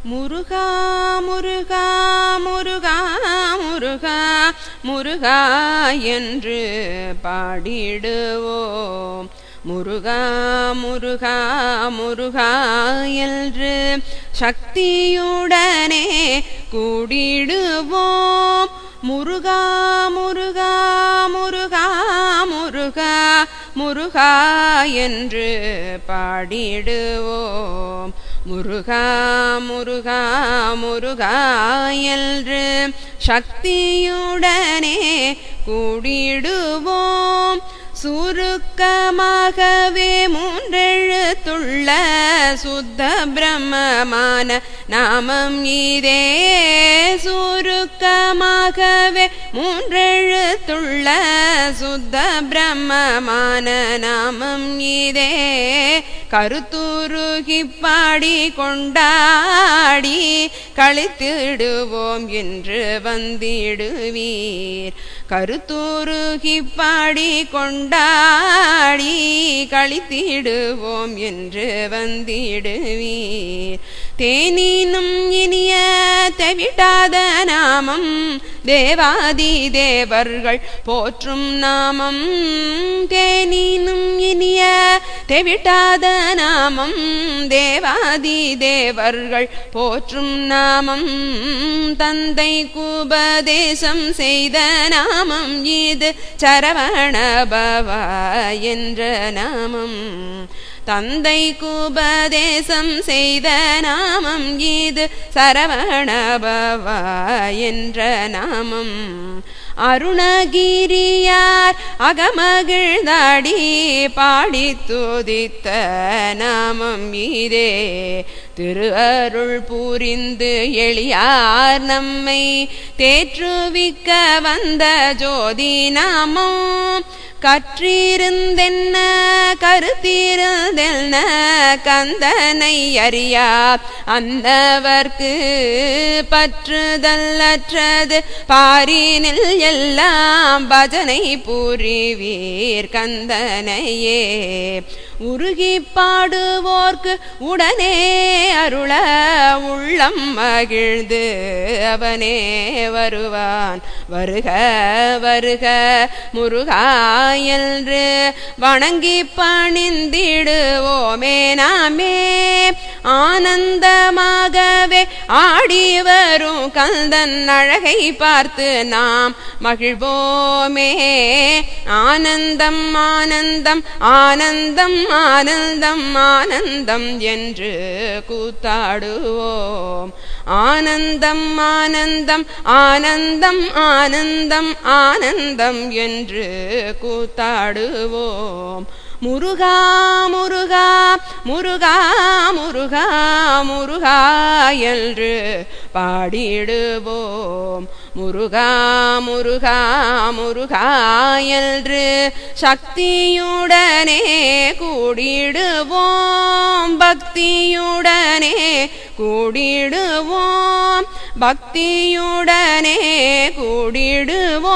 முருகா முருகா முருகா முருகா முருகா என்று பாடிடுவோம். முருகா முருகா முருகா என்று சக்தியுடனே கூடிடுவோம். முருகா முருகா முருகா முருகா முருகா என்று பாடிடுவோம். முருகா முருகா முருகா என்று சக்தியுடனே கூடிடுவோம். சுருக்கமாகவே மூன்றெழுத்துள்ள சுத்த பிரம்மமான நாமம் இதே. சுருக்கமாகவே மூன்றெழுத்துள்ள சுத்த பிரம்மமான நாமம் இதே. கருத்துருகி பாடி கொண்டாடி கழித்திடுவோம் என்று வந்திடுவீர். கருத்துருகி பாடி கொண்டாடி கழித்திடுவோம் என்று வந்திடுவீர். தேனினும் இனிய தெவிட்டாத நாமம் தேவாதி தேவர்கள் போற்றும் நாமம். தேனினும் இனிய தெவிட்டாத நாமம் தேவாதி தேவர்கள் போற்றும் நாமம். தந்தைக்கு உபதேசம் செய்த நாமம் இது சரவணபவா என்ற நாமம். தந்தைக்கு உபதேசம் செய்த நாமம் இது சரவணபவா என்ற நாமம். அருணகிரியார் அகமகிழ்ந்தாடி பாடி துதித்த நாமம் இதே. திரு அருள் புரிந்து எளியார் நம்மை தேற்றுவிக்க வந்த ஜோதி நாமம். கற்றிருந்தென்ன கருத்திருந்தென்ன கந்தனை அறியா அந்தவர்க்கு பற்றுதல்லற்றது பாரினில் எல்லாம் பஜனை புரிவீர் கந்தனையே. உருகி பாடுவோர்க்கு உடனே அருள உள்ளம் மகிழ்ந்து அவனே வருவான். வருக வருக முருகா என்று வணங்கி பணிந்திடுவோமே நாமே. ஆனந்தமாகவே ஆடி வரும் கந்தன் அழகை பார்த்து நாம் மகிழ்வோமே. ஆனந்தம் ஆனந்தம் ஆனந்தம் ஆனந்தம் ஆனந்தம் என்று கூத்தாடுவோம். ஆனந்தம் ஆனந்தம் ஆனந்தம் ஆனந்தம் ஆனந்தம் என்று கூத்தாடுவோம். முருகா முருகா முருகா முருகா முருகா என்று பாடிடுவோம். முருகா முருகா முருகா என்று சக்தியுடனே கூடிடுவோம். பக்தியுடனே கூடிடுவோம். பக்தியுடனே கூடிடுவோம்.